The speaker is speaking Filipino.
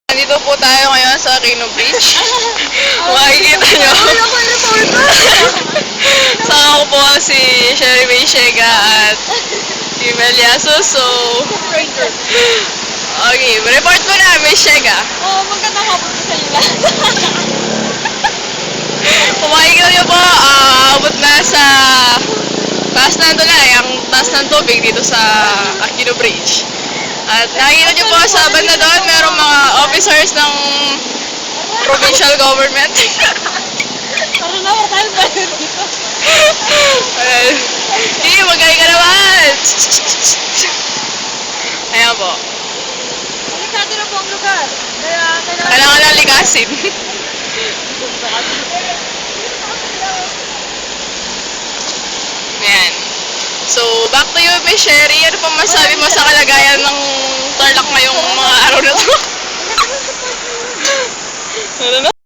Nandito po tayo ngayon sa Aquino Bridge. Makikita nyo. Saka ko po si Sherry May Shega at si Melia Suso. Okay, report mo na, May Shega. Oo, magandang hapon po sa inyo lahat. Kung makikita nyo po, abot na sa taas na ito na, ang taas ng tubig dito sa Aquino Bridge. At nakikita nyo po sa banda doon, merong mga officers ng provincial government. Parang nawatal ba yun dito? Hindi, magaling ka naman! Ayan po. Delikado na po ang lugar. Kaya Kailangan lang likasin. Ayan. So, back to you, Miss Sherry. Ano pong masabi mo sa kalagayan ng Tarlac ngayong mga araw na to? Ano na?